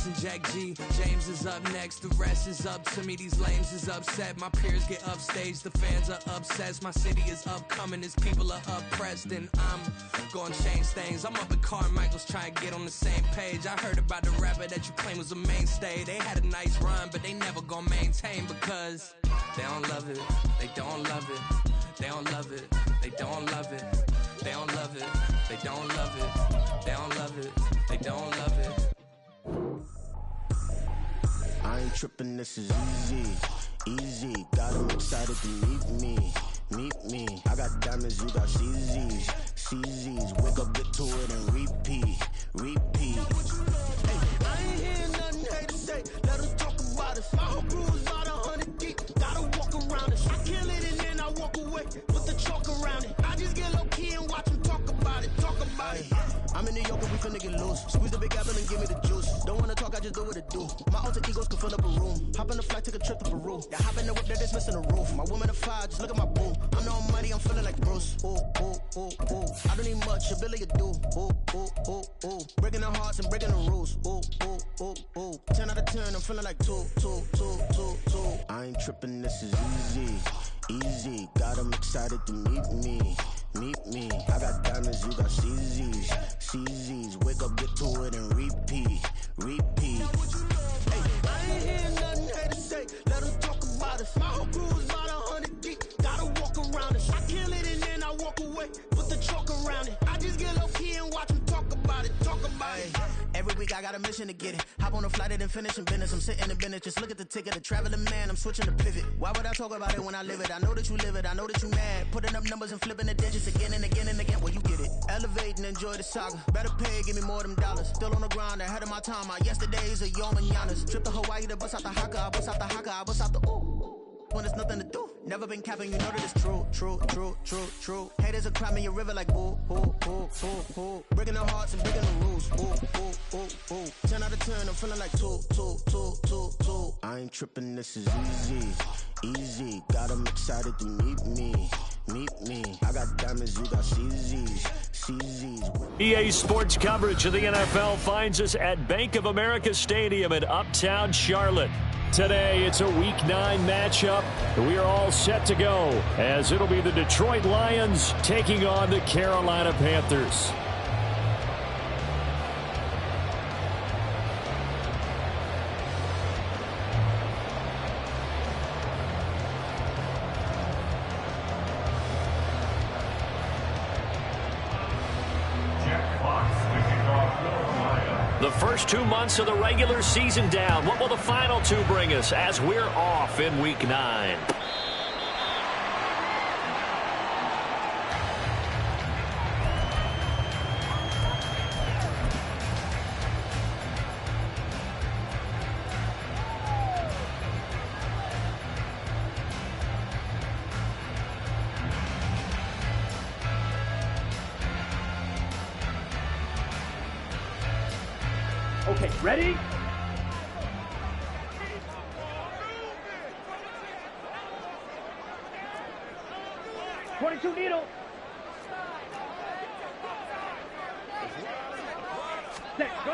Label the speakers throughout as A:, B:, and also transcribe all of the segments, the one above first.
A: Jackson, Jack G, James is up next. The rest is up to me. These lames is upset. My peers get upstaged. The fans are obsessed. My city is upcoming. His people are oppressed, and I'm gonna change things. I'm up at Carmichael's trying to get on the same page. I heard about the rapper that you claim was a mainstay. They had a nice run, but they never gonna maintain because they don't love it. They don't love it. They don't love it. They don't love it. They don't love it. They don't love it. They don't love it. They don't love it.
B: I ain't tripping, this is easy, easy. Got them excited to meet me, meet me. I got diamonds, you got CZs, CZs. Wake up, get to it and repeat, repeat. Hey, I ain't hearing nothing hate to say. Let us talk about us. My whole crew is about 100 deep. Gotta walk around us. I kill it and then I walk away with the chalk around it. I just get low key and watch them talk about it, talk about it. I'm in New York and we finna get loose. Squeeze the big apple and give me the juice. Don't wanna talk, I just do what it do. My alter egos can fill up a room. Hop on the flight, take a trip to Peru. Yeah, hop in the whip that is missing a roof. My woman a fire, just look at my boo. I'm no money, I'm feeling like Bruce. Ooh, ooh, ooh, ooh. I don't need much, a billy you do. Ooh, ooh, ooh, ooh. Breaking the hearts and breaking the rules. Ooh, ooh, ooh, ooh. 10 out of 10, I'm feeling like 2, 2, 2, 2, 2. I ain't tripping, this is easy, easy. Got them excited to meet me. Meet me, I got diamonds, you got CZs, CZs. Wake up, get to it and repeat, repeat. Hey, I ain't hearing nothing hate to say. Let us talk about us. My whole crew is about 100 deep. Gotta walk around us. I kill it and then I walk away with the chalk around it. I just get low key and watch them talk about it, talk about it. Every week I got a mission to get it. Hop on a flight and then finish in business. I'm sitting in business, just look at the ticket. A traveling man, I'm switching to pivot. Why would I talk about it when I live it? I know that you live it, I know that you mad. Putting up numbers and flipping the digits again and again and again. Well, you get it. Elevate and enjoy the saga. Better pay, give me more them dollars. Still on the grind, ahead of my time. My yesterdays are yo mananas. Trip to Hawaii to bust out the haka. I bust out the haka, I bust out the ooh. When there's nothing to do. Never been capping, you know that it's true, true, true, true, true. Haters are climbing your river like boo, boo, boo, boo, boo. Breaking their hearts and breaking the rules. Ooh, ooh, ooh, ooh. 10 out of 10, I'm feeling like 2, 2, 2, 2, 2. I ain't tripping, this is easy, easy. Got them excited to meet me, meet me. I got diamonds, you got CZs, CZs.
C: EA Sports coverage of the NFL finds us at Bank of America Stadium in Uptown Charlotte. Today, it's a Week 9 matchup. We are all set to go as it'll be the Detroit Lions taking on the Carolina Panthers. The first 2 months of the regular season down. What will the final 2 bring us as we're off in Week 9?
D: Okay, ready? .22 needle. Set, go.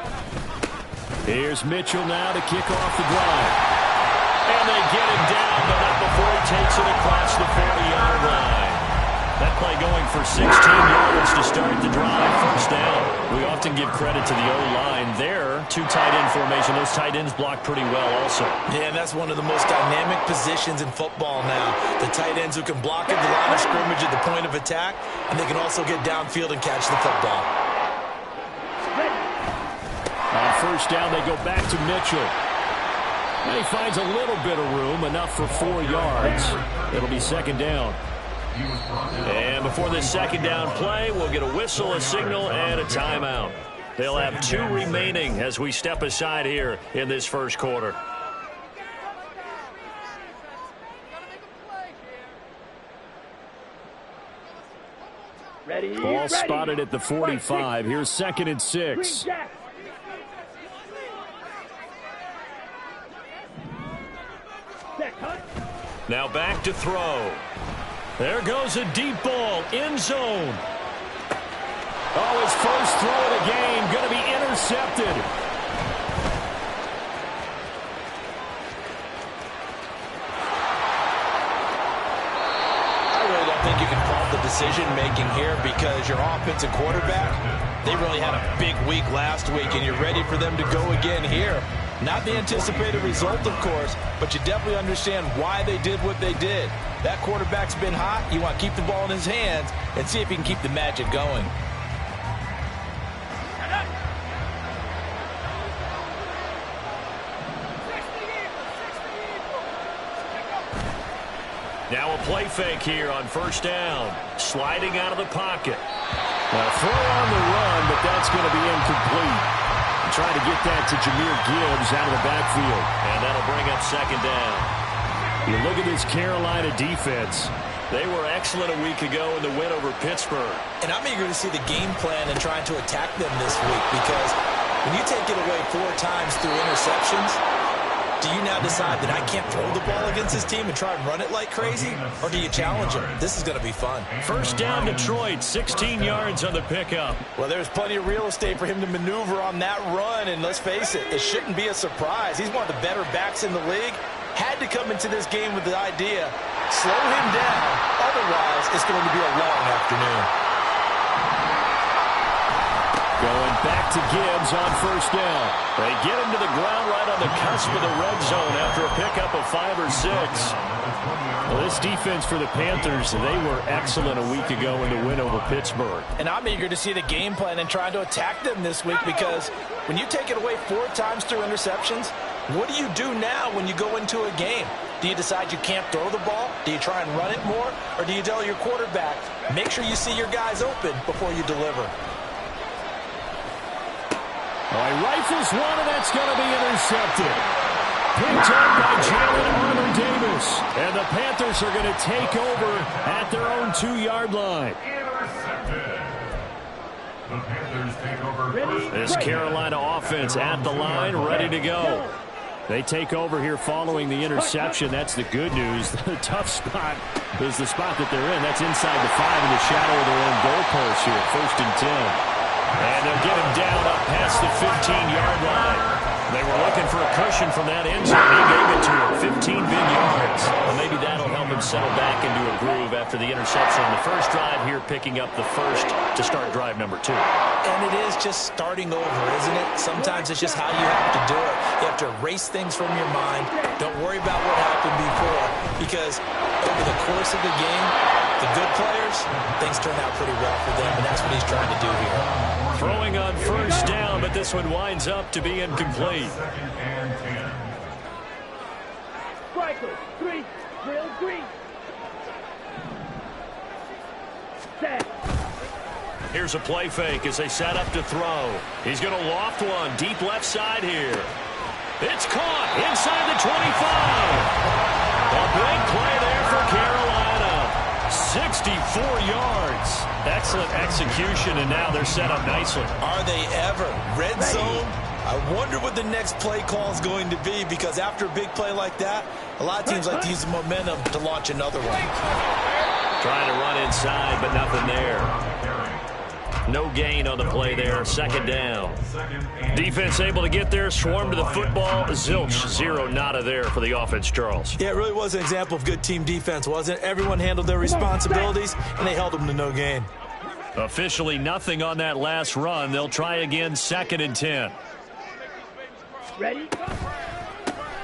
C: Here's Mitchell now to kick off the drive. And they get him down, but not before he takes it across the 40-yard line. That play going for 16 yards to start the drive. First down. We often give credit to the O-line there. 2 tight end formation. Those tight ends block pretty well also.
E: Yeah, and that's one of the most dynamic positions in football now. The tight ends who can block at the line of scrimmage at the point of attack, and they can also get downfield and catch the football.
C: On first down, they go back to Mitchell. And he finds a little bit of room, enough for 4 yards. It'll be second down. And before this second down play, we'll get a whistle, a signal, and a timeout. They'll have 2 remaining as we step aside here in this first quarter.
D: Ready?
C: Ball spotted at the 45. Here's 2nd and 6. Now back to throw. There goes a deep ball, end zone. Oh, his first throw of the game going to be intercepted.
E: decision-making here because your offensive quarterback, they really had a big week last week, and you're ready for them to go again here. Not the anticipated result, of course, but you definitely understand why they did what they did. That quarterback's been hot. You want to keep the ball in his hands and see if he can keep the magic going.
C: Now a play fake here on first down. Sliding out of the pocket. A throw on the run, but that's going to be incomplete. Trying to get that to Jahmyr Gibbs out of the backfield. And that'll bring up second down. You look at this Carolina defense. They were excellent a week ago in the win over Pittsburgh.
E: And I'm eager to see the game plan and trying to attack them this week because when you take it away 4 times through interceptions, do you now decide that I can't throw the ball against this team and try and run it like crazy? Or do you challenge them? This is going to be fun.
C: First down, Detroit, 16 yards on the pickup.
E: Well, there's plenty of real estate for him to maneuver on that run, and let's face it, it shouldn't be a surprise. He's one of the better backs in the league. Had to come into this game with the idea, slow him down, otherwise it's going to be a long afternoon.
C: Going back to Gibbs on first down. They get him to the ground right on the cusp of the red zone after a pickup of 5 or 6. Well, this defense for the Panthers, they were excellent a week ago in the win over Pittsburgh.
E: And I'm eager to see the game plan and trying to attack them this week because when you take it away 4 times through interceptions, what do you do now when you go into a game? Do you decide you can't throw the ball? Do you try and run it more? Or do you tell your quarterback, make sure you see your guys open before you deliver?
C: Well, he rifles one, and that's going to be intercepted. Picked up by Jalen Armour-Davis. And the Panthers are going to take over at their own 2-yard line. This Carolina offense at the line, ready to go. They take over here following the interception. That's the good news. The tough spot is the spot that they're in. That's inside the 5 in the shadow of their own goalpost here. 1st and 10. And they'll get him down up past the 15-yard line. They were looking for a cushion from that end zone. He gave it to him, 15 big yards. Well, maybe that'll help him settle back into a groove after the interception on the first drive here, picking up the first to start drive number 2.
E: And it is just starting over, isn't it? Sometimes it's just how you have to do it. You have to erase things from your mind. Don't worry about what happened before, because over the course of the game, the good players, things turn out pretty well for them, and that's what he's trying to do here.
C: Throwing on first down, but this one winds up to be incomplete.
D: Striker, 3, drill green. Set.
C: Here's a play fake as they set up to throw. He's going to loft one deep left side here. It's caught inside the 25. A big play there for Carolina. 64 yards. Excellent execution, and now they're set up nicely.
E: Are they ever? Red zone? I wonder what the next play call is going to be, because after a big play like that, a lot of teams like to use the momentum to launch another one.
C: Trying to run inside, but nothing there. No gain on the play there. 2nd down. Defense able to get there, swarm to the football. Zilch, 0 nada there for the offense, Charles.
E: Yeah, it really was an example of good team defense, wasn't it? Everyone handled their responsibilities, and they held them to no gain.
C: Officially nothing on that last run. They'll try again, 2nd and 10.
D: Ready?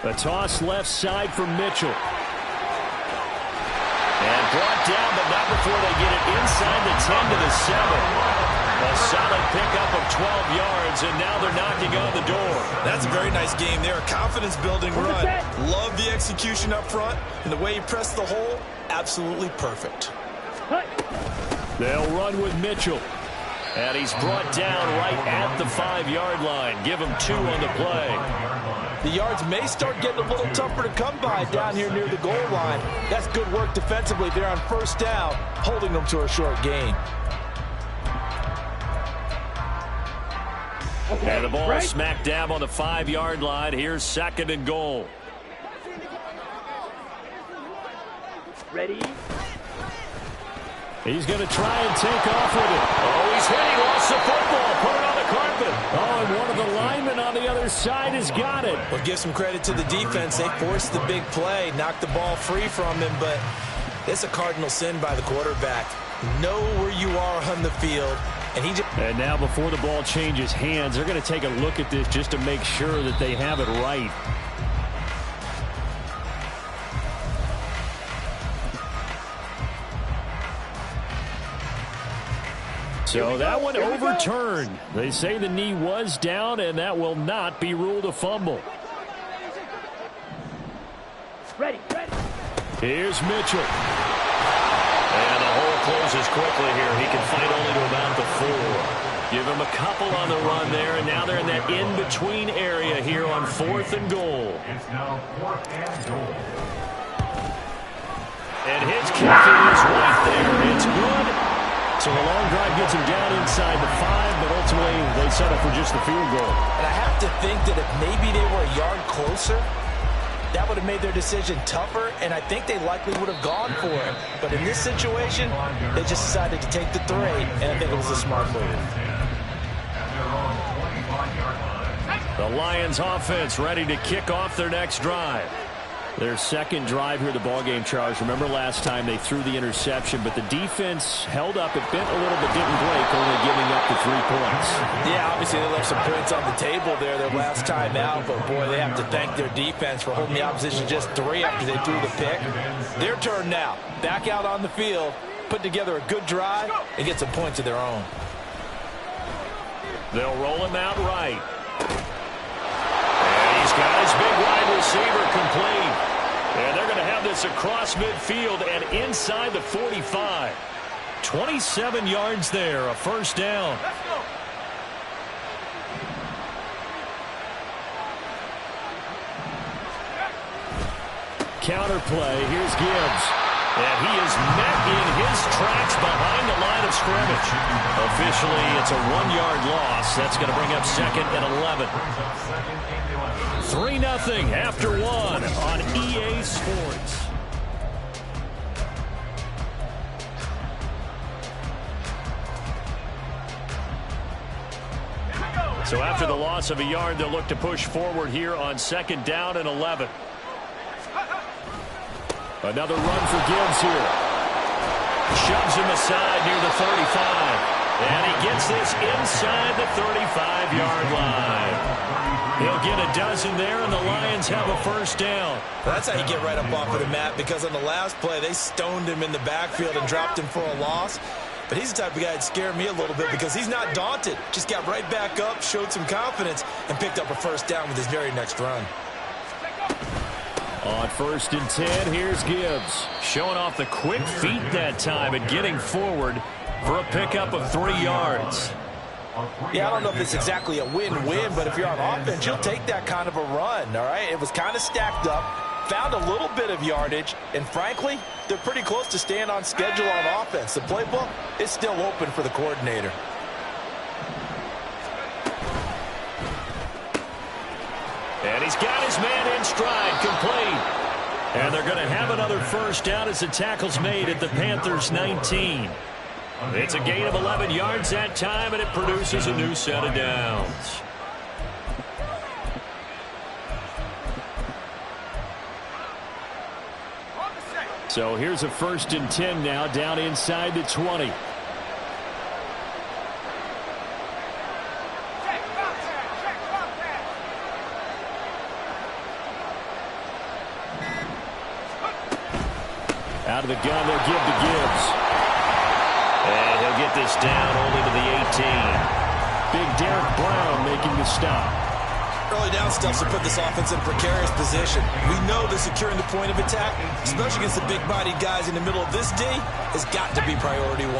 C: A toss left side for Mitchell. And brought down, but not before they get it inside the 10 to the 7. A solid pickup of 12 yards, and now they're knocking on the door.
E: That's a very nice game there. A confidence-building run. Love the execution up front, and the way he pressed the hole, absolutely perfect.
C: They'll run with Mitchell. And he's brought down right at the 5-yard line. Give him 2 on the play.
E: The yards may start getting a little tougher to come by down here near the goal line. That's good work defensively there on first down, holding them to a short gain.
C: And the ball smack dab on the 5-yard line. Here's 2nd and goal.
D: Ready?
C: He's going to try and take off with it. Oh, he's hit. He lost the football. Put it on the carpet. Oh, and one of the linemen on the other side has got it.
E: Well, give some credit to the defense. They forced the big play, knocked the ball free from him, but it's a cardinal sin by the quarterback. know where you are on the field.
C: And now before the ball changes hands, they're going to take a look at this just to make sure that they have it right. So that one overturned. They say the knee was down, and that will not be ruled a fumble.
D: Ready.
C: Here's Mitchell. And the hole closes quickly here. He can fight only to about the 4. Give him a couple on the run there, and now they're in that in-between area here on 4th and goal.
F: It's now 4th and goal.
C: And his kicking is right there. It's good. So a long drive gets him down inside the 5, but ultimately they settle for just the field goal.
E: And I have to think that if maybe they were a yard closer, that would have made their decision tougher, and I think they likely would have gone for it. But in this situation, they just decided to take the 3, and I think it was a smart move.
C: The Lions offense ready to kick off their next drive. Their second drive here of the ballgame, Charles. Remember last time they threw the interception, but the defense held up. It bent a little but didn't break, only giving up the 3 points.
E: Yeah, obviously they left some points on the table there their last time out, but boy, they have to thank their defense for holding the opposition just 3 after they threw the pick. Their turn now. Back out on the field, put together a good drive, and get some points of their own.
C: They'll roll him out right. And he's got his big wide receiver complete. And they're going to have this across midfield and inside the 45. 27 yards there, a first down. Counter play, here's Gibbs. And he is met in his tracks behind the line of scrimmage. Officially, it's a 1-yard loss. That's going to bring up 2nd and 11. 3-0 after 1 on EA Sports. So after the loss of a yard, they'll look to push forward here on 2nd down and 11. Another run for Gibbs here. Shoves him aside near the 35. And he gets this inside the 35-yard line. He'll get a dozen there, and the Lions have a first down.
E: Well, that's how you get right up off of the mat, because on the last play, they stoned him in the backfield and dropped him for a loss. But he's the type of guy that scared me a little bit because he's not daunted. Just got right back up, showed some confidence, and picked up a first down with his very next run.
C: On 1st and 10, here's Gibbs. Showing off the quick feet that time and getting forward for a pickup of 3 yards.
E: Yeah, I don't know if it's exactly a win-win, but if you're on offense, you'll take that kind of a run, all right? It was kind of stacked up, found a little bit of yardage, and frankly, they're pretty close to staying on schedule on offense. The playbook is still open for the coordinator.
C: And he's got his man in stride, complete. And they're going to have another first down as the tackle's made at the Panthers' 19. It's a gain of 11 yards that time, and it produces a new set of downs. So here's a 1st and 10 now, down inside the 20. Out of the gun, they'll give to Gibbs. And he'll get this down only to the 18. Big Derek Brown making the stop.
E: Early down stuff to put this offense in a precarious position. We know that securing the point of attack, especially against the big-bodied guys in the middle of this D, has got to be priority 1.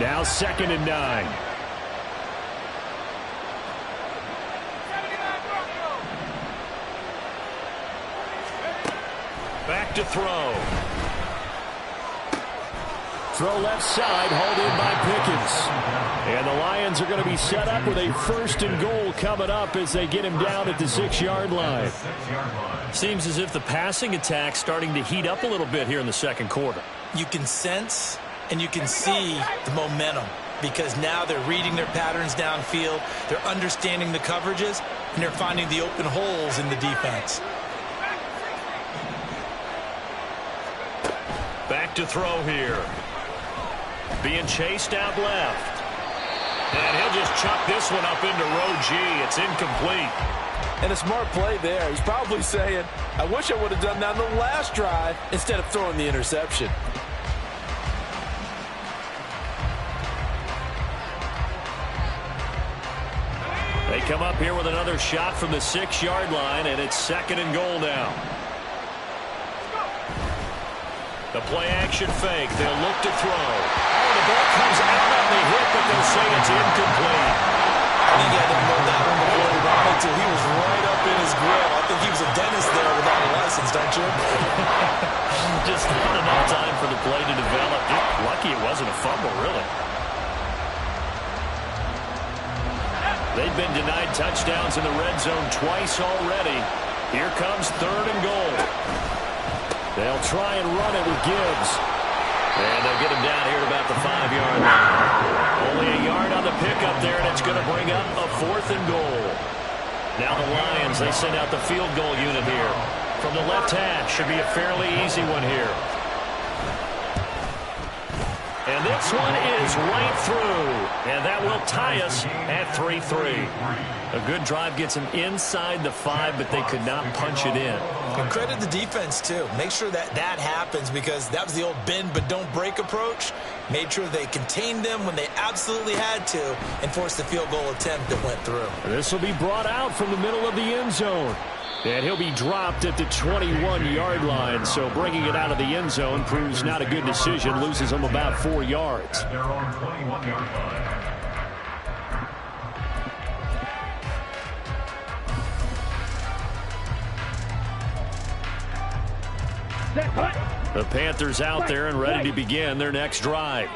C: Now 2nd and 9. Back to throw. Throw left side, hauled in by Pickens. And the Lions are going to be set up with a 1st and goal coming up as they get him down at the 6-yard line. Seems as if the passing attack's starting to heat up a little bit here in the 2nd quarter.
E: You can sense and you can see the momentum because now they're reading their patterns downfield, they're understanding the coverages, and they're finding the open holes in the defense.
C: Back to throw here. being chased out left. And he'll just chuck this one up into row G. It's incomplete.
E: And a smart play there. He's probably saying, I wish I would have done that on the last drive instead of throwing the interception.
C: They come up here with another shot from the 6-yard line, and it's 2nd and goal now. The play-action fake. They'll look to throw. Oh, the ball comes out on the hit, but they'll say it's incomplete.
E: I think he had to know that one before he wanted to. He was right up in his grill. I think he was a dentist there without a license, don't you?
C: Just not enough time for the play to develop. Lucky it wasn't a fumble, really. They've been denied touchdowns in the red zone twice already. Here comes 3rd and goal. They'll try and run it with Gibbs. And they'll get him down here at about the 5-yard line. Only a yard on the pickup there, and it's going to bring up a 4th and goal. Now the Lions, they send out the field goal unit here. From the left hash, should be a fairly easy one here. And this one is right through. And that will tie us at 3-3. A good drive gets them inside the 5, but they could not punch it in.
E: And credit the defense, too. Make sure that happens, because that was the old bend but don't break approach. Made sure they contained them when they absolutely had to and forced the field goal attempt that went through.
C: This will be brought out from the middle of the end zone. And he'll be dropped at the 21-yard line. So bringing it out of the end zone proves not a good decision. Loses them about 4 yards.
F: At their own 21-yard line.
C: The Panthers out there and ready to begin their next drive.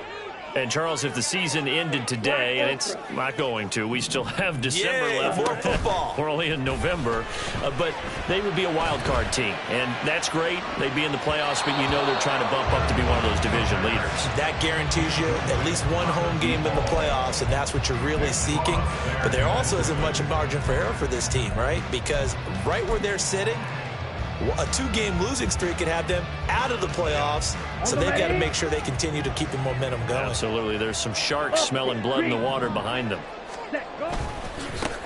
C: And, Charles, if the season ended today, and it's not going to, we still have December left.
E: More football.
C: We're only in November. But they would be a wild card team. And that's great. They'd be in the playoffs, but you know they're trying to bump up to be one of those division leaders.
E: That guarantees you at least one home game in the playoffs, and that's what you're really seeking. But there also isn't much of margin for error for this team, right? Because right where they're sitting, a 2-game losing streak could have them out of the playoffs, so they've got to make sure they continue to keep the momentum going.
C: Absolutely. There's some sharks smelling blood in the water behind them.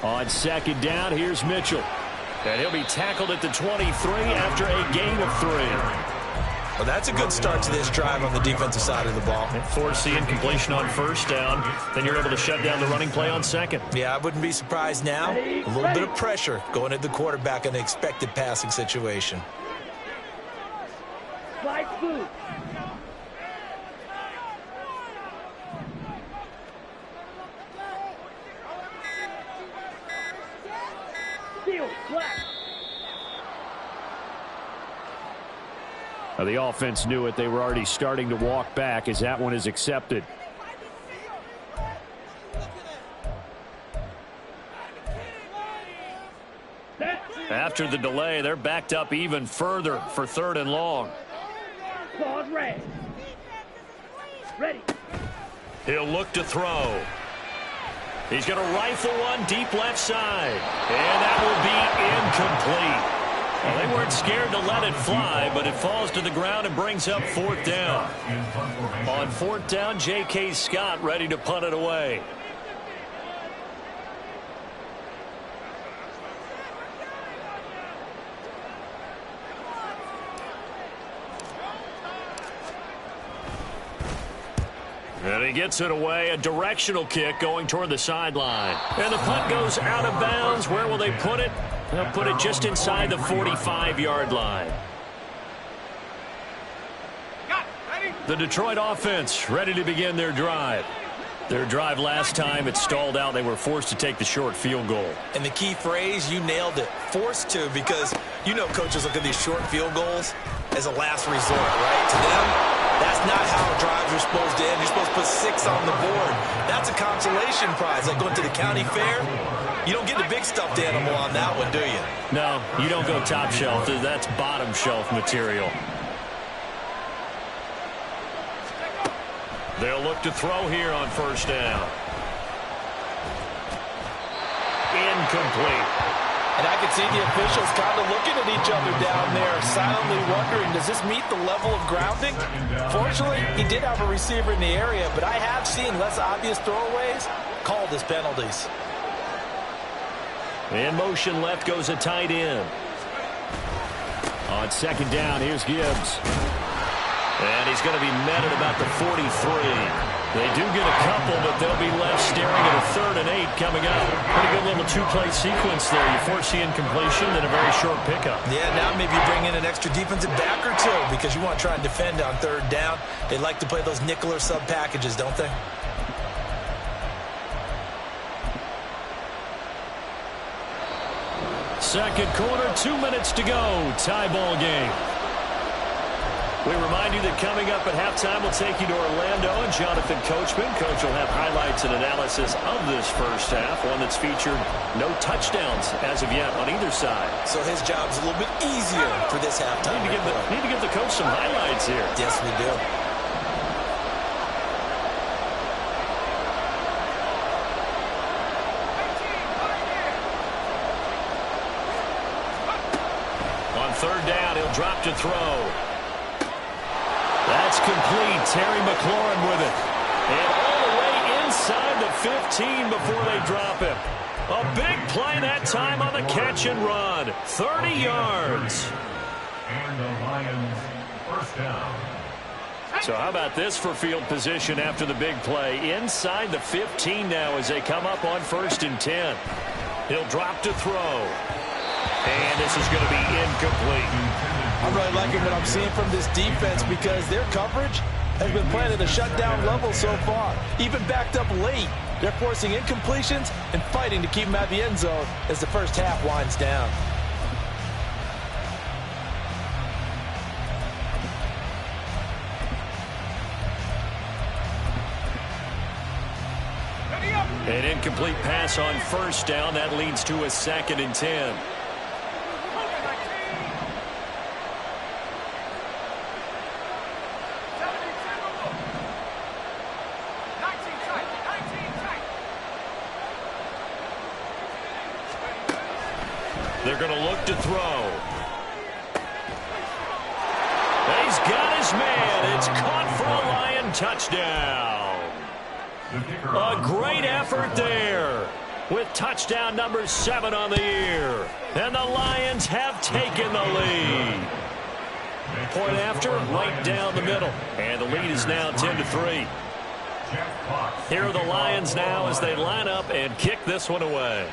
C: On 2nd down, here's Mitchell. And he'll be tackled at the 23 after a gain of 3.
E: Well, that's a good start to this drive on the defensive side of the ball.
C: Force the incompletion on 1st down. Then you're able to shut down the running play on 2nd.
E: Yeah, I wouldn't be surprised now. A little bit of pressure going at the quarterback in an expected passing situation.
D: Slide food. Steal, flat.
C: The offense knew it. They were already starting to walk back as that one is accepted. After the delay, they're backed up even further for 3rd and long.
D: Pause red. Ready.
C: He'll look to throw. He's going to rifle one deep left side. And that will be incomplete. Well, they weren't scared to let it fly, but it falls to the ground and brings up 4th down. On 4th down, J.K. Scott ready to punt it away. And he gets it away, a directional kick going toward the sideline. And the punt goes out of bounds. Where will they put it? They'll put it just inside the 45-yard line. The Detroit offense ready to begin their drive. Their drive last time, it stalled out. They were forced to take the short field goal.
E: And the key phrase, you nailed it, forced to, because you know coaches look at these short field goals as a last resort, right? To them, that's not how drives are supposed to end. You're supposed to put 6 on the board. That's a consolation prize, like going to the county fair. You don't get the big stuffed animal on that one, do you?
C: No, you don't go top shelf. That's bottom shelf material. They'll look to throw here on 1st down. Incomplete.
E: And I can see the officials kind of looking at each other down there, silently wondering, does this meet the level of grounding? Fortunately, he did have a receiver in the area, but I have seen less obvious throwaways called as penalties.
C: In motion left goes a tight end. On second down, here's Gibbs. And he's going to be met at about the 43. They do get a couple, but they'll be left staring at a 3rd and 8 coming up. Pretty good little two-play sequence there. You force the incompletion, then a very short pickup.
E: Yeah, now maybe bring in an extra defensive back or two because you want to try and defend on 3rd down. They like to play those nickel or sub packages, don't they?
C: Second quarter, 2 minutes to go. Tie ball game. We remind you that coming up at halftime, we'll take you to Orlando and Jonathan Coachman. Coach will have highlights and analysis of this first half, one that's featured no touchdowns as of yet on either side.
E: So his job's a little bit easier for this halftime.
C: Need to give the coach some highlights here.
E: Yes, we do.
C: On 3rd down, he'll drop to throw. That's complete. Terry McLaurin with it. And all the way inside the 15 before they drop him. A big play that time on the catch and run. 30 yards.
F: And the Lions first down.
C: So how about this for field position after the big play? Inside the 15 now as they come up on 1st and 10. He'll drop to throw. And this is going to be incomplete.
E: I'm really liking what I'm seeing from this defense because their coverage has been playing at a shutdown level so far. Even backed up late, they're forcing incompletions and fighting to keep them at the end zone as the first half winds down.
C: An incomplete pass on 1st down. That leads to a 2nd and 10. They're going to look to throw. He's got his man. It's caught for a Lion touchdown. A great effort there with touchdown number 7 on the year. And the Lions have taken the lead. Point after, right down the middle. And the lead is now 10-3. Here are the Lions now as they line up and kick this one away.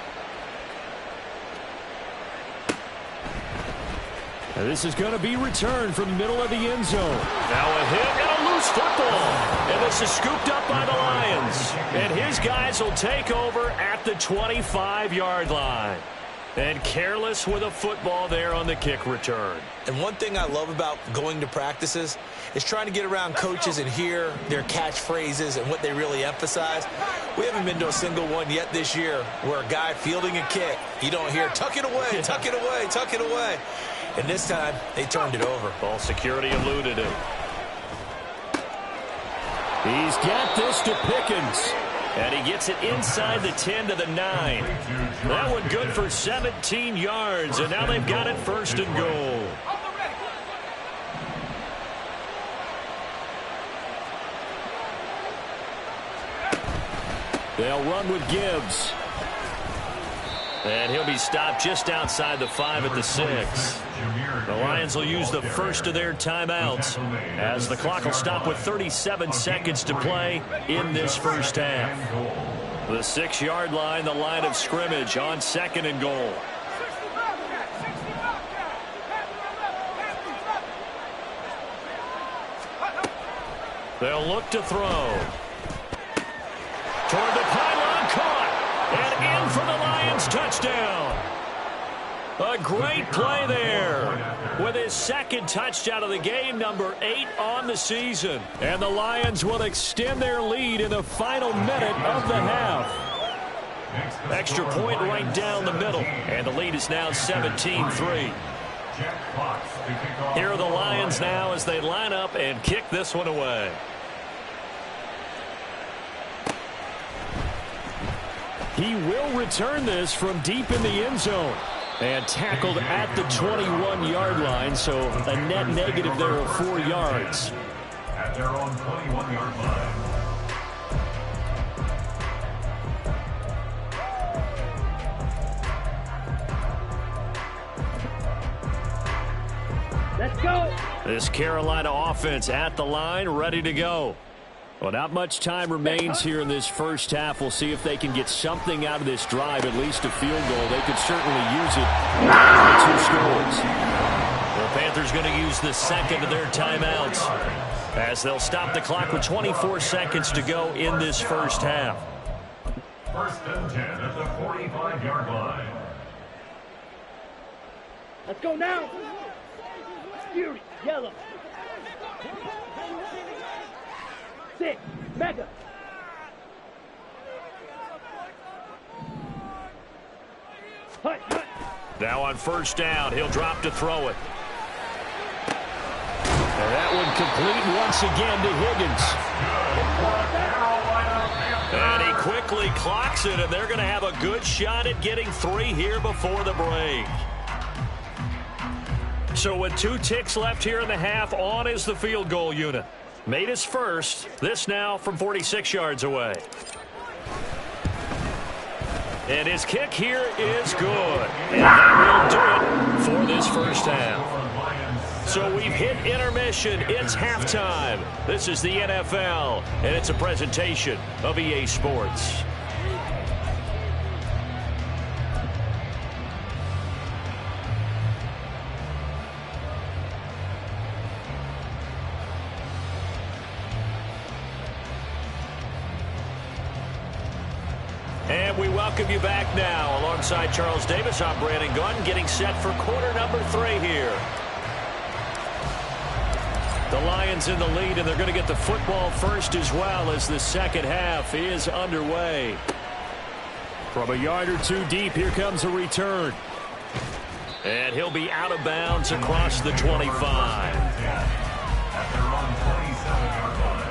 C: And this is going to be returned from the middle of the end zone. Now a hit and a loose football. And this is scooped up by the Lions. And his guys will take over at the 25-yard line. And careless with a football there on the kick return.
E: And one thing I love about going to practices is trying to get around coaches and hear their catchphrases and what they really emphasize. We haven't been to a single one yet this year where a guy fielding a kick, you don't hear, tuck it away, tuck it away, tuck it away. And this time, they turned it over.
C: Ball security eluded it. He's got this to Pickens. And he gets it inside the 10 to the 9. That one good for 17 yards. And now they've got it 1st and goal. They'll run with Gibbs. And he'll be stopped just outside the 5 at the 6. The Lions will use the first of their timeouts as the clock will stop with 37 seconds to play in this first half. The 6-yard line, the line of scrimmage on 2nd and goal. They'll look to throw. Toward the pylon, caught. And in for the Lions touchdown. A great play there with his 2nd touchdown of the game, number 8 on the season. And the Lions will extend their lead in the final minute of the half. Extra point right down the middle. And the lead is now 17-3. Here are the Lions now as they line up and kick this one away. He will return this from deep in the end zone. And tackled at the 21-yard line, so a net negative there of 4 yards.
F: At their own 21-yard line.
D: Let's go.
C: This Carolina offense at the line, ready to go. Well, not much time remains here in this first half. We'll see if they can get something out of this drive, at least a field goal. They could certainly use it with 2 scores. The Panthers going to use the second of their timeouts as they'll stop the clock with 24 seconds to go in this first half.
F: 1st and 10 at the 45-yard line.
D: Let's go now. Fury, yellow. 6, mega. Hut, hut.
C: Now on 1st down, he'll drop to throw it. And that one complete once again to Higgins. And he quickly clocks it, and they're going to have a good shot at getting 3 here before the break. So with 2 ticks left here in the half, on is the field goal unit. Made his first. This now from 46 yards away. And his kick here is good. And that will do it for this first half. So we've hit intermission. It's halftime. This is the NFL, and it's a presentation of EA Sports. And we welcome you back now. Alongside Charles Davis, I'm Brandon Gunn, getting set for quarter number 3 here. The Lions in the lead, and they're going to get the football first as well as the second half is underway. From a yard or 2 deep, here comes a return. And he'll be out of bounds across the 25.
F: At their own 27-yard line.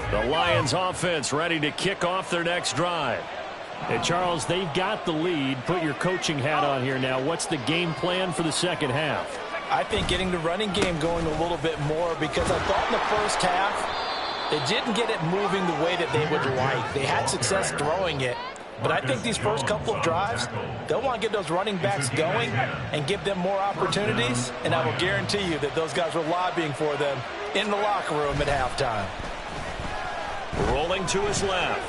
C: The Lions offense ready to kick off their next drive. And Charles, they've got the lead. Put your coaching hat on here now. What's the game plan for the second half?
E: I think getting the running game going a little bit more, because I thought in the first half they didn't get it moving the way that they would like. They had success throwing it. But I think these first couple of drives, they'll want to get those running backs going and give them more opportunities. And I will guarantee you that those guys were lobbying for them in the locker room at halftime.
C: Rolling to his left.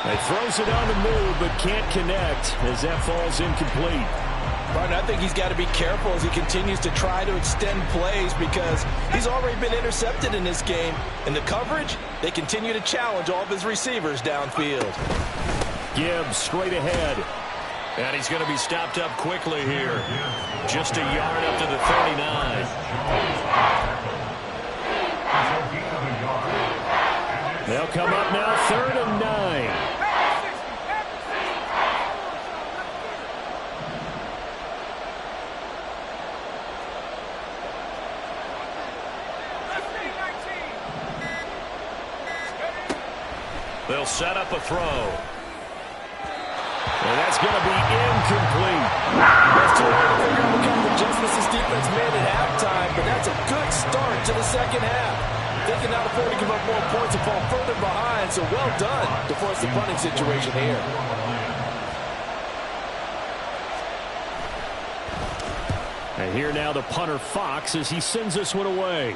C: He throws it on the move, but can't connect as that falls incomplete.
E: Martin, I think he's got to be careful as he continues to try to extend plays, because he's already been intercepted in this game. In the coverage, they continue to challenge all of his receivers downfield.
C: Gibbs straight ahead. And he's going to be stopped up quickly here. Just a yard up to the 39. They'll come up now, 3rd and 9. They'll set up a throw. And that's going to be incomplete.
E: That's too hard to figure out what kind of adjustments this defense made at halftime, but that's a good start to the second half. They can now afford to give up more points and fall further behind, so well done to force the punting situation here.
C: And here now the punter Fox as he sends this one away.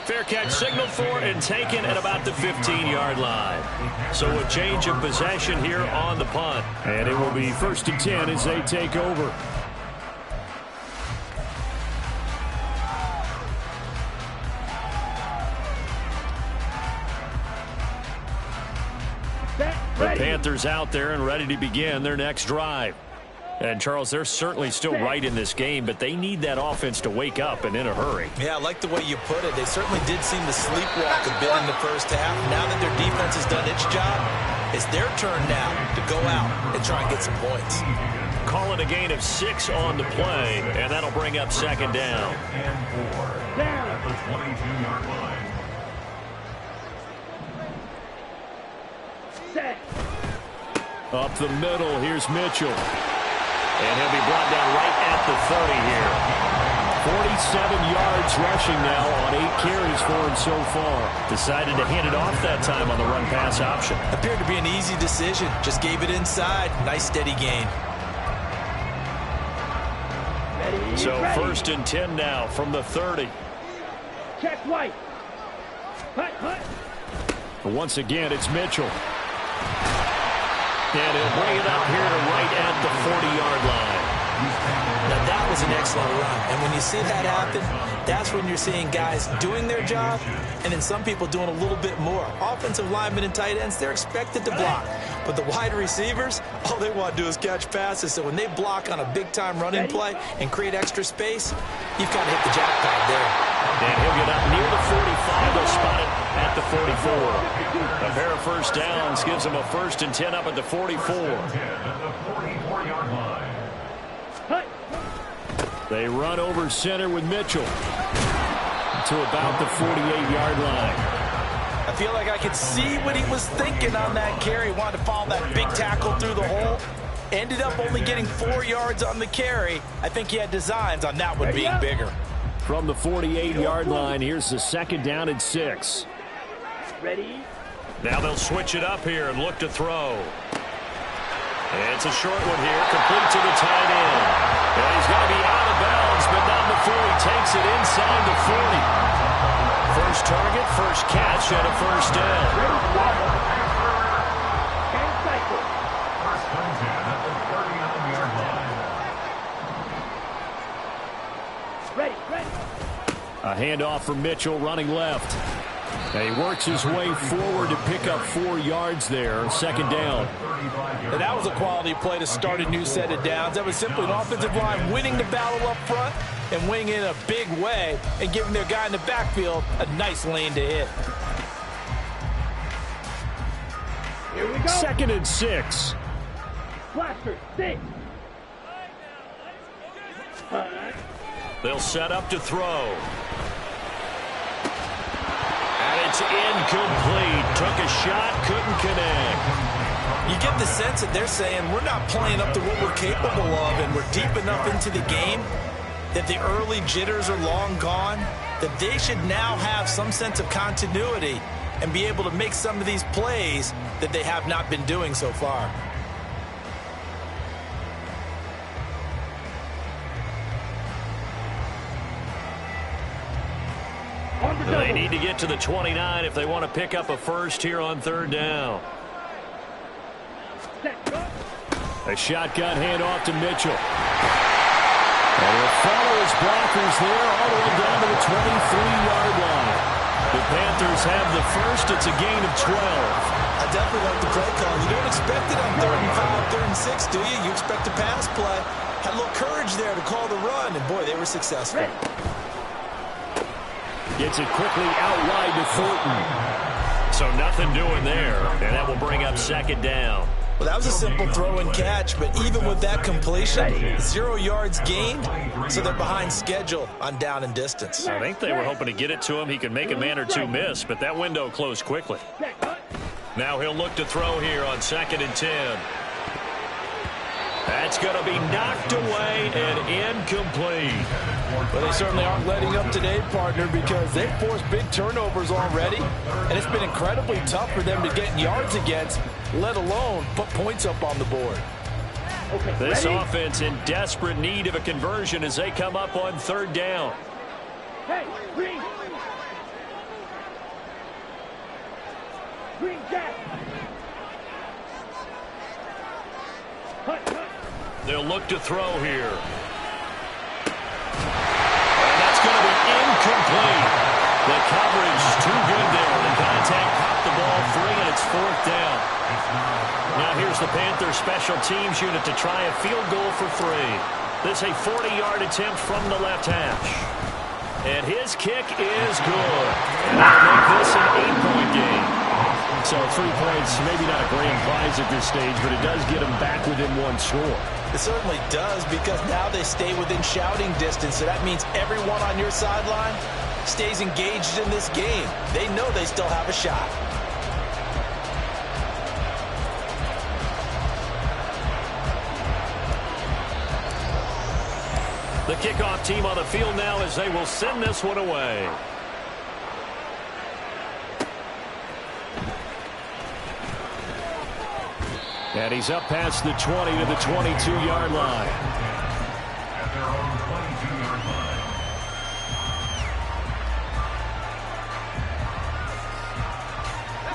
C: Fair catch signaled for and taken at about the 15-yard line. So a change of possession here on the punt. And it will be 1st and 10 as they take over. The Panthers out there and ready to begin their next drive. And, Charles, they're certainly still right in this game, but they need that offense to wake up and in a hurry.
E: Yeah, I like the way you put it. They certainly did seem to sleepwalk a bit in the first half. Now that their defense has done its job, It's their turn now to go out and try and get some points.
C: Call it a gain of 6 on the play, and that'll bring up second down.
F: And 4 at the 22-yard line.
D: Set.
C: Up the middle, here's Mitchell. And he'll be brought down right at the 30 here. 47 yards rushing now on 8 carries for him so far. Decided to hand it off that time on the run-pass option.
E: Appeared to be an easy decision. Just gave it inside. Nice steady gain.
C: So first and 10 now from the 30.
D: Check White. Hut, hut.
C: Once again, it's Mitchell. And he'll bring it up here to right at the 40-yard line.
E: Now that was an excellent run. And when you see that happen, that's when you're seeing guys doing their job and then some people doing a little bit more. Offensive linemen and tight ends, they're expected to block. But the wide receivers, all they want to do is catch passes. So when they block on a big-time running play and create extra space, you've kind of hit the jackpot there.
C: And he'll get up near the 45. They'll spot it at the 44. A pair of first downs gives them a first and 10 up at the 44.
F: At the 44-yard line.
C: They run over center with Mitchell to about the 48-yard line.
E: I feel like I could see what he was thinking on that carry. Wanted to follow that big tackle through the hole. Ended up only getting 4 yards on the carry. I think he had designs on that one being bigger.
C: From the 48-yard line, here's the second down and 6.
D: Ready?
C: Now they'll switch it up here and look to throw. And it's a short one here, complete to the tight end. And he's going to be out of bounds, but not before he takes it inside the 40. First target, first catch, and a first down.
D: And cycle.
F: First and 10 at the 39-yard line.
D: Ready, ready.
C: A handoff from Mitchell running left. And he works his way forward to pick up 4 yards there. Second down.
E: And that was a quality play to start a new set of downs. That was simply an offensive line winning the battle up front and winning in a big way and giving their guy in the backfield a nice lane to hit.
D: Here we go.
C: Second and 6.
D: Blaster, 6.
C: They'll set up to throw. And it's incomplete. Took a shot, couldn't connect.
E: You get the sense that they're saying we're not playing up to what we're capable of and we're deep enough into the game that the early jitters are long gone, that they should now have some sense of continuity and be able to make some of these plays that they have not been doing so far.
C: They need to get to the 29 if they want to pick up a first here on third down. A shotgun handoff to Mitchell. And he'll follow his blockers there all the way down to the 23-yard line. The Panthers have the first. It's a gain of 12.
E: I definitely like the play call. You don't expect it on 3rd and 5, 3rd and 6, do you? You expect a pass play. Had a little courage there to call the run, and boy, they were successful.
C: Gets it quickly out wide to Thornton. So nothing doing there, and that will bring up second down.
E: Well, that was a simple throw and catch, but even with that completion, 0 yards gained, so they're behind schedule on down and distance.
C: I think they were hoping to get it to him. He could make a man or two miss, but that window closed quickly. Now he'll look to throw here on 2nd and 10. That's going to be knocked away and incomplete.
E: Well, they certainly aren't letting up today, partner, because they've forced big turnovers already, and it's been incredibly tough for them to get yards against, let alone put points up on the board.
D: Okay,
C: this
D: ready?
C: offense in desperate need of a conversion as they come up on third down.
D: Hey, green. Green jack. Hut, hut.
C: They'll look to throw here. And that's going to be incomplete. The coverage too good there. The contact popped the ball free, and it's 4th down. Now here's the Panthers special teams unit to try a field goal for 3. This a 40-yard attempt from the left hash. And his kick is good. And that'll make this an 8-point game. So 3 points, maybe not a grand prize at this stage, but it does get them back within one score.
E: It certainly does, because now they stay within shouting distance, so that means everyone on your sideline stays engaged in this game. They know they still have a shot.
C: The kickoff team on the field now as they will send this one away. And he's up past the 20 to the 22-yard line.
F: At their own 22-yard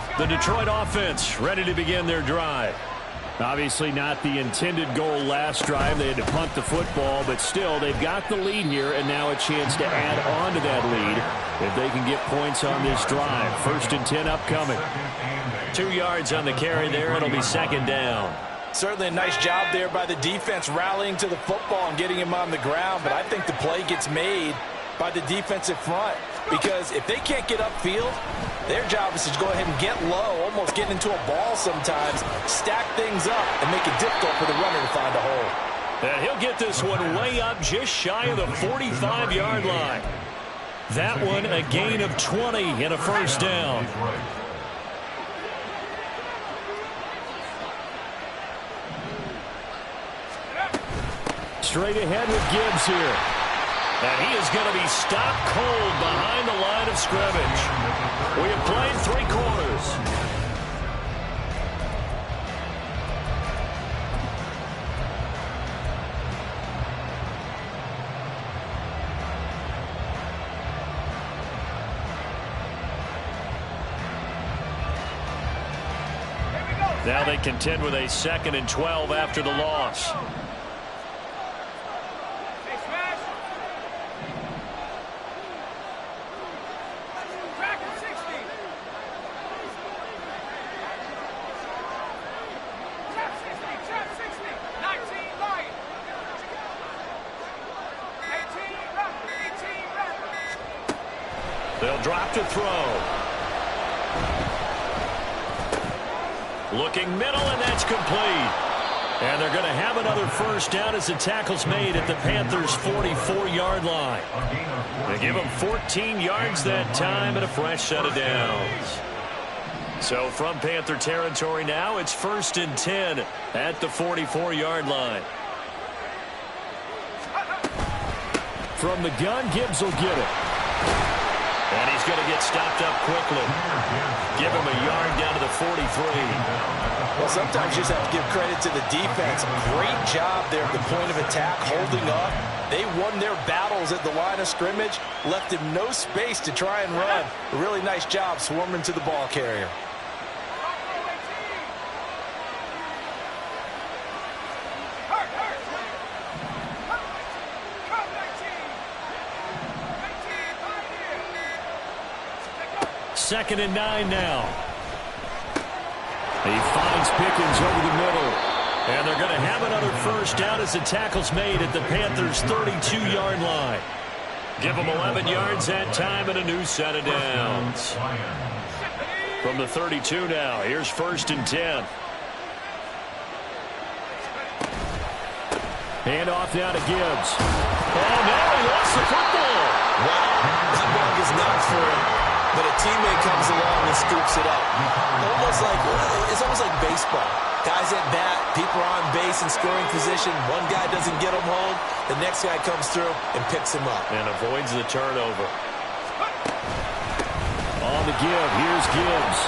F: line.
C: The Detroit offense ready to begin their drive. Obviously not the intended goal last drive. They had to punt the football, but still they've got the lead here, and now a chance to add on to that lead if they can get points on this drive. 1st and 10 upcoming. 2 yards on the carry there. It'll be 2nd down.
E: Certainly a nice job there by the defense rallying to the football and getting him on the ground, but I think the play gets made by the defensive front, because if they can't get upfield, their job is to go ahead and get low, almost get into a ball sometimes, stack things up, and make it difficult for the runner to find a hole.
C: And he'll get this one way up just shy of the 45-yard line. That one a gain of 20 and a 1st down. Straight ahead with Gibbs here. And he is going to be stopped cold behind the line of scrimmage. We have played 3 quarters. Now they contend with a 2nd and 12 after the loss. They'll drop to throw. Looking middle, and that's complete. And they're going to have another 1st down as the tackle's made at the Panthers' 44-yard line. They give them 14 yards that time and a fresh set of downs. So from Panther territory now, it's 1st and 10 at the 44-yard line. From the gun, Gibbs will get it. And he's going to get stopped up quickly. Give him a yard down to the 43.
E: Well, sometimes you just have to give credit to the defense. Great job there at the point of attack, holding up. They won their battles at the line of scrimmage, left him no space to try and run. A really nice job swarming to the ball carrier.
C: Second and 9 now. He finds Pickens over the middle. And they're going to have another 1st down as the tackle's made at the Panthers' 32-yard line. Give them 11 yards that time and a new set of downs. From the 32 now, here's 1st and 10. Hand off now to Gibbs. Oh, no, he lost the football.
E: Wow, that ball is not for him. But a teammate comes along and scoops it up. It's almost like baseball. Guys at bat, people are on base in scoring position. One guy doesn't get him home. The next guy comes through and picks him up.
C: And avoids the turnover. On the give, here's Gibbs.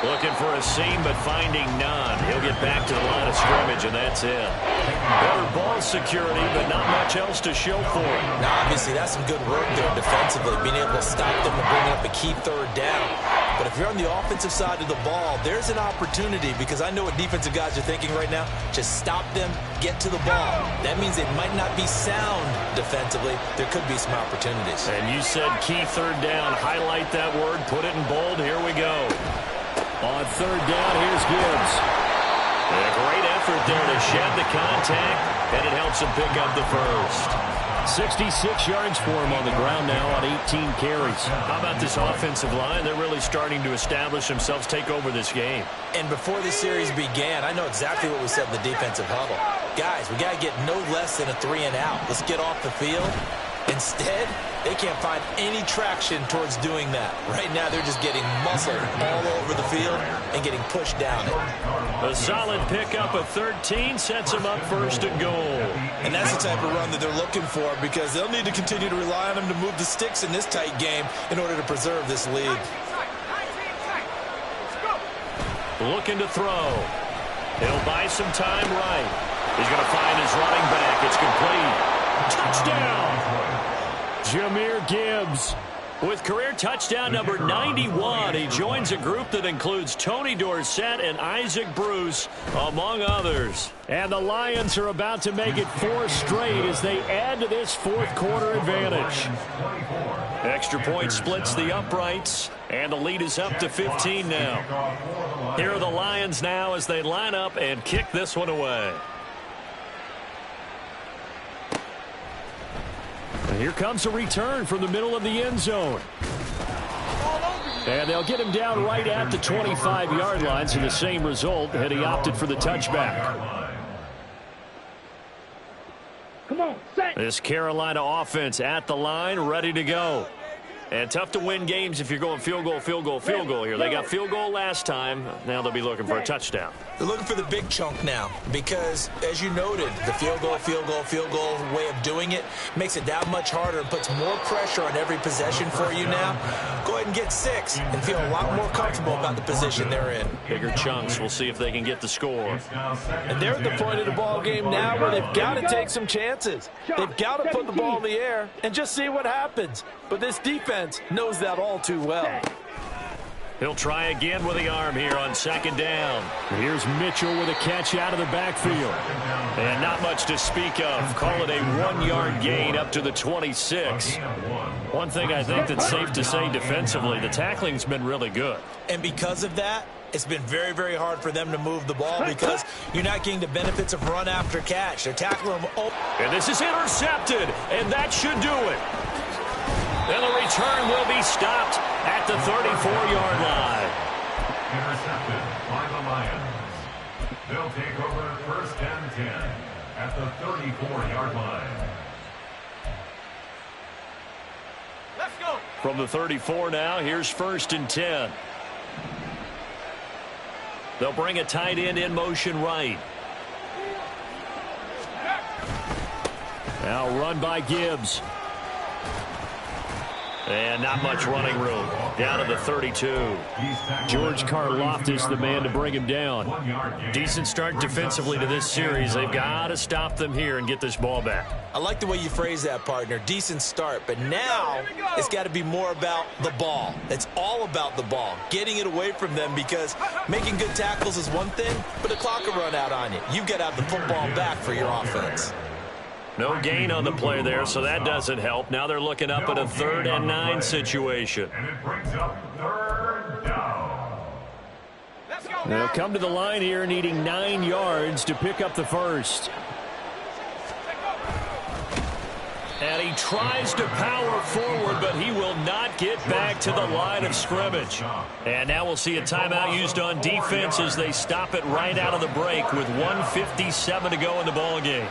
C: Looking for a seam, but finding none. He'll get back to the line of scrimmage, and that's it. Better ball security, but not much else to show for it.
E: Now, obviously, that's some good work there defensively, being able to stop them and bring up a key 3rd down. But if you're on the offensive side of the ball, there's an opportunity, because I know what defensive guys are thinking right now. Just stop them, get to the ball. That means they might not be sound defensively. There could be some opportunities.
C: And you said key 3rd down. Highlight that word. Put it in bold. Here we go. On 3rd down, here's Gibbs. A great effort there to shed the contact, and it helps him pick up the 1st. 66 yards for him on the ground now on 18 carries. How about this offensive line? They're really starting to establish themselves, take over this game.
E: And before the series began, I know exactly what we said in the defensive huddle. Guys, we got to get no less than a 3-and-out. Let's get off the field. Instead, they can't find any traction towards doing that. Right now, they're just getting muscled all over the field and getting pushed down it.
C: A solid pickup of 13 sets them up first and goal.
E: And that's the type of run that they're looking for, because they'll need to continue to rely on them to move the sticks in this tight game in order to preserve this lead.
C: Looking to throw. He'll buy some time right. He's going to find his running back. It's complete. Touchdown! Jahmyr Gibbs with career touchdown number 91. He joins a group that includes Tony Dorsett and Isaac Bruce, among others. And the Lions are about to make it 4 straight as they add to this fourth quarter advantage. Extra point splits the uprights, and the lead is up to 15 now. Here are the Lions now as they line up and kick this one away. And here comes a return from the middle of the end zone. And they'll get him down right at the 25-yard line, so the same result had he opted for the touchback.
D: Come on, set.
C: This Carolina offense at the line, ready to go. And tough to win games if you're going field goal, field goal, field goal here. They got field goal last time. Now they'll be looking for a touchdown.
E: They're looking for the big chunk now because, as you noted, the field goal, field goal, field goal way of doing it makes it that much harder and puts more pressure on every possession for you now. Go ahead and get 6 and feel a lot more comfortable about the position they're in.
C: Bigger chunks. We'll see if they can get the score.
E: And they're at the point of the ball game now where they've got to take some chances. They've got to put the ball in the air and just see what happens. But this defense knows that all too well.
C: He'll try again with the arm here on second down. Here's Mitchell with a catch out of the backfield. And not much to speak of. Call it a 1-yard gain up to the 26. One thing I think that's safe to say defensively, the tackling's been really good.
E: And because of that, it's been very, very hard for them to move the ball because you're not getting the benefits of run after catch. They're tackling them.
C: And this is intercepted, and that should do it. And the return will be stopped at the 34-yard line.
F: Intercepted by the Lions. They'll take over first and 10 at the 34-yard line.
D: Let's go.
C: From the 34 now, here's first and 10. They'll bring a tight end in motion right. Now run by Gibbs. And not much running room. Down to the 32. George Karlaftis, the man to bring him down. Decent start defensively to this series. They've got to stop them here and get this ball back.
E: I like the way you phrase that, partner. Decent start. But now it's got to be more about the ball. It's all about the ball. Getting it away from them, because making good tackles is one thing, but the clock will run out on you. You've got to have the football back for your offense.
C: No gain on the play there, so that doesn't help. Now they're looking up at a 3rd and 9 situation.
F: And it brings up 3rd down.
C: They'll come to the line here needing 9 yards to pick up the first. And he tries to power forward, but he will not get back to the line of scrimmage. And now we'll see a timeout used on defense as they stop it right out of the break with 1:57 to go in the ball game.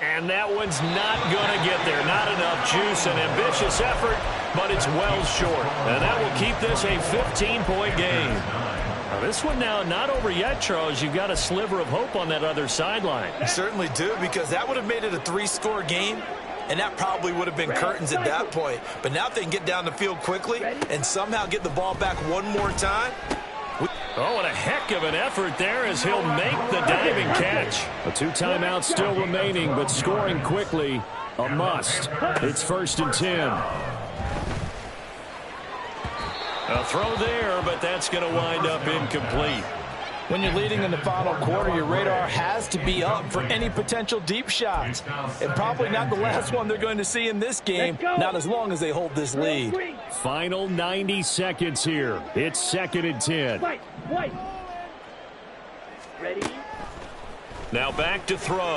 C: And that one's not going to get there. Not enough juice. An ambitious effort, but it's well short. And that will keep this a 15-point game. Now this one now not over yet, Charles. You've got a sliver of hope on that other sideline.
E: You certainly do, because that would have made it a 3-score game, and that probably would have been curtains at that point. But now if they can get down the field quickly and somehow get the ball back one more time.
C: Oh, and a heck of an effort there as he'll make the diving catch. A 2 timeouts still remaining, but scoring quickly, a must. It's 1st and 10. A throw there, but that's going to wind up incomplete.
E: When you're leading in the final quarter, your radar has to be up for any potential deep shots. And probably not the last one they're going to see in this game, not as long as they hold this lead.
C: Final 90 seconds here. It's 2nd and 10.
D: Ready?
C: Now back to throw.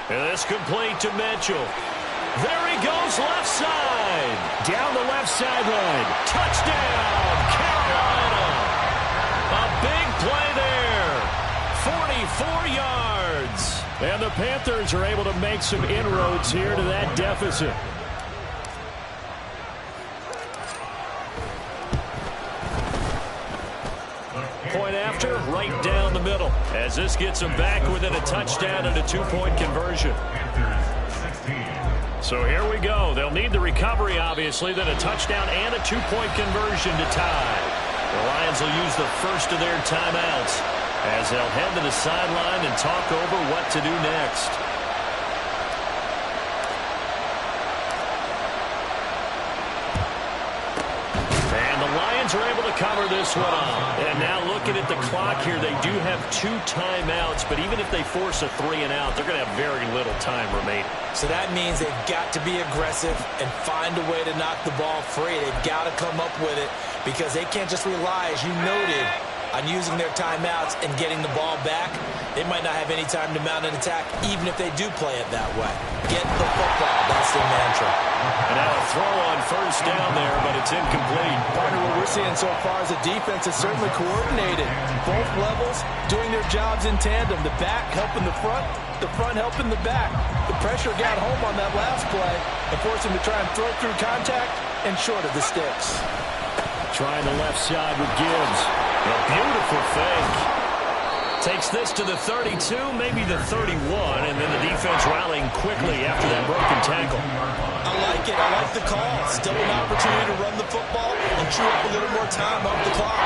C: And this complete to Mitchell. There he goes, left side. Down the left sideline. Touchdown, Carolina. A big play there. 44 yards. And the Panthers are able to make some inroads here to that deficit. Point after, right down the middle. As this gets them back within a touchdown and a 2-point conversion. So here we go. They'll need the recovery, obviously, then a touchdown and a 2-point conversion to tie. The Lions will use the first of their timeouts as they'll head to the sideline and talk over what to do next. And the Lions are able to cover this one up. And now looking at the clock here, they do have 2 timeouts, but even if they force a 3-and-out, they're going to have very little time remaining.
E: So that means they've got to be aggressive and find a way to knock the ball free. They've got to come up with it because they can't just rely, as you noted, on using their timeouts and getting the ball back. They might not have any time to mount an attack, even if they do play it that way. Get the football. That's their mantra.
C: And now a throw on first down there, but it's incomplete.
E: Partner, what we're seeing so far is the defense is certainly coordinated. Both levels doing their jobs in tandem. The back helping the front helping the back. The pressure got home on that last play and forced him to try and throw through contact and short of the sticks.
C: Trying the left side with Gibbs. A beautiful fake. Takes this to the 32, maybe the 31, and then the defense rallying quickly after that broken tackle.
E: I like it. I like the call. Still an opportunity to run the football and chew up a little more time off the clock.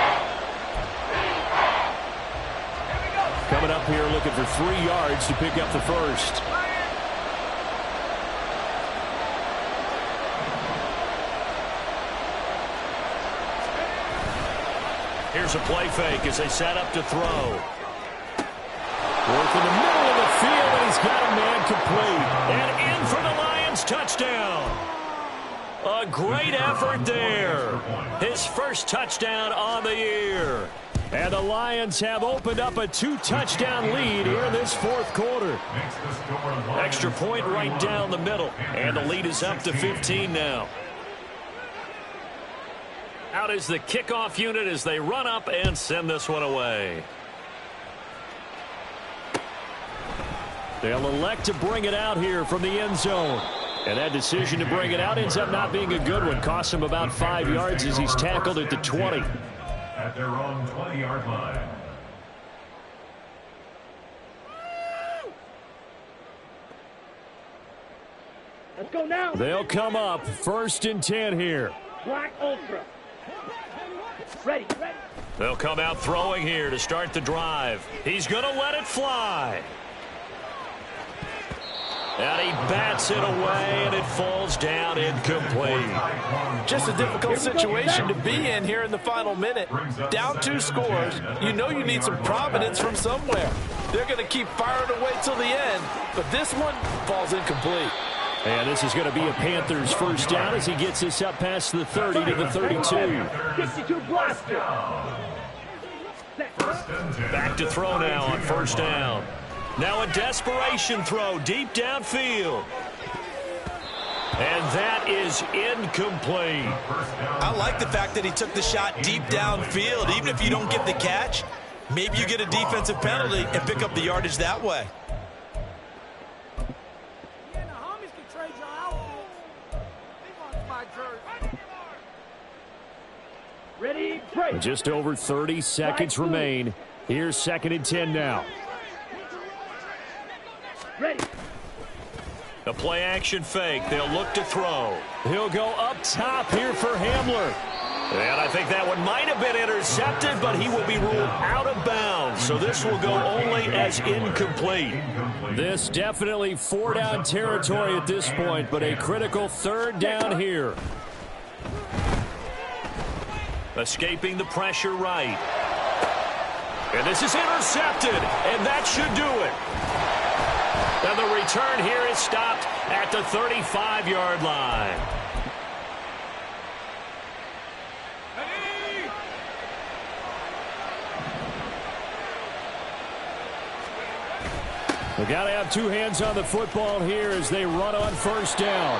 C: Coming up here looking for 3 yards to pick up the first. Here's a play fake as they set up to throw. Work in the middle of the field, and he's got a man complete. And in for the Lions touchdown. A great effort there. His first touchdown on the year. And the Lions have opened up a 2-touchdown lead here in this 4th quarter. Extra point right down the middle. And the lead is up to 15 now. Out is the kickoff unit as they run up and send this one away. They'll elect to bring it out here from the end zone. And that decision to bring it out ends up not being a good one. Costs him about 5 yards as he's tackled at the 20.
F: At their own 20-yard line.
D: Let's go now.
C: They'll come up 1st and 10 here.
D: Black Ultra. Ready.
C: They'll come out throwing here to start the drive. He's going to let it fly. And he bats it away, and it falls down incomplete.
E: Just a difficult situation to be in here in the final minute. Down 2 scores, you know you need some providence from somewhere. They're going to keep firing away till the end, but this one falls incomplete.
C: And this is going to be a Panthers first down as he gets this up past the 30 to the 32.
D: 52 blaster.
C: Back to throw now on first down. Now a desperation throw deep downfield. And that is incomplete.
E: I like the fact that he took the shot deep downfield. Even if you don't get the catch, maybe you get a defensive penalty and pick up the yardage that way.
D: Ready, break.
C: Just over 30 seconds remain. Here's 2nd and 10 now.
D: Ready.
C: A play action fake. They'll look to throw. He'll go up top here for Hamler. And I think that one might have been intercepted, but he will be ruled out of bounds. So this will go only as incomplete. This definitely 4-down territory at this point, but a critical 3rd down here. Escaping the pressure right. And this is intercepted, and that should do it. And the return here is stopped at the 35-yard line. They've got to have two hands on the football here as they run on first down.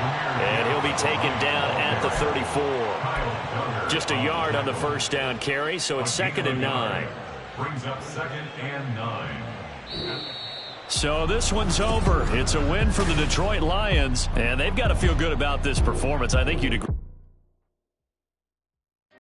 C: And he'll be taken down at the 34. Just a yard on the first down carry, so it's 2nd and 9.
F: Brings up 2nd and 9.
C: So this one's over. It's a win for the Detroit Lions, and they've got to feel good about this performance. I think you'd agree.